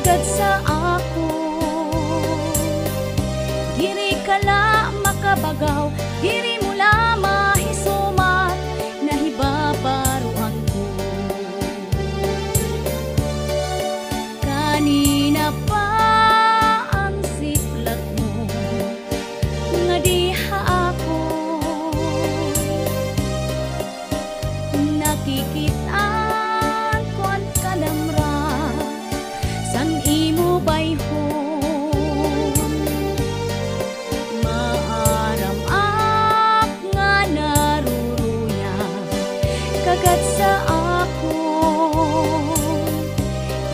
kagad sa ako. Diri kala makabagaw, diri mula mahisumat, nahibabaruan ko. Kanina pa ang siplat mo, nga diha ako. Nakikitaan ko ang kalamra, san imo bayhon. Maaram-ak nga naruruya, kagad sa ako.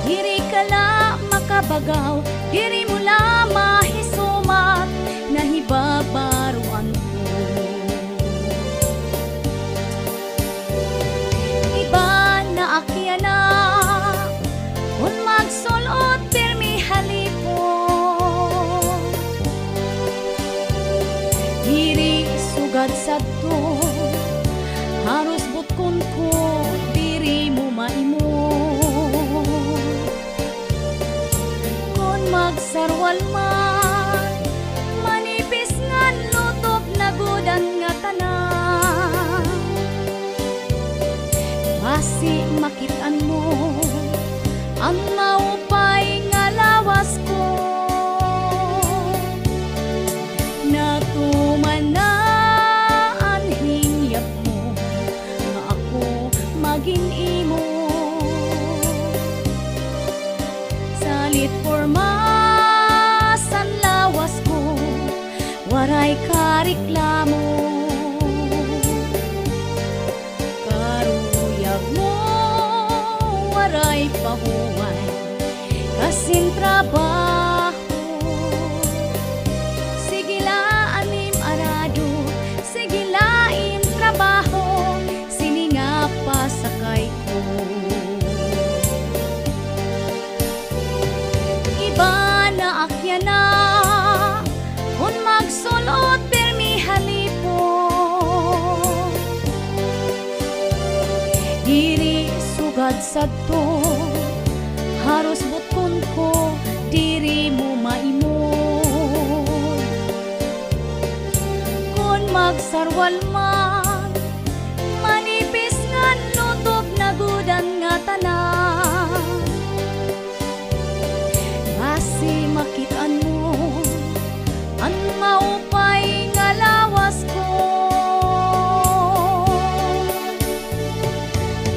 Diri kala makabagaw, diri mula mahisumat, nahibabaruan ko. Iba na akyana, kung magsulot pirmi halipon. Diri sugad sadto, haros butkon ko, diri mo maimo. Kung magsarwal man, manipis ngan lutob na gudan nga tanan. Basi makitaan mo ang maupay nga lawas ko. Natuman na ang hingyap mo, nga ako maging imo. Salit pormas ang lawas ko, waray kareklamo. Karuyag mo, waray pahuway, kasing trabaho. Sige anim arado, sige lain trabaho, sininga pasakay ko. Iba na akyana, kung magsulot pirmi halipon. Diri sugad sadto, haros butkon ko, diri mo maimon. Kung magsarwal man, manipis ngan lutob na gudan nga tanan. Basi makitaan mo ang maupay nga lawas ko.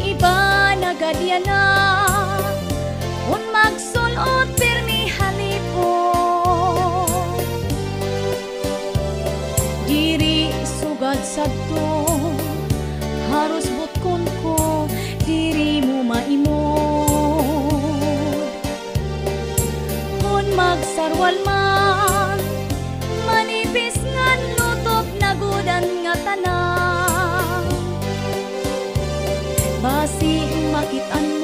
Iba na gadyana, kung magsulot pirmi halipon. Diri sugad sadto, haros butkon ko, diri mo maimon. Kung magsarwal man, manipis ngan lutob na gudan nga tanan. Basi makitaan mo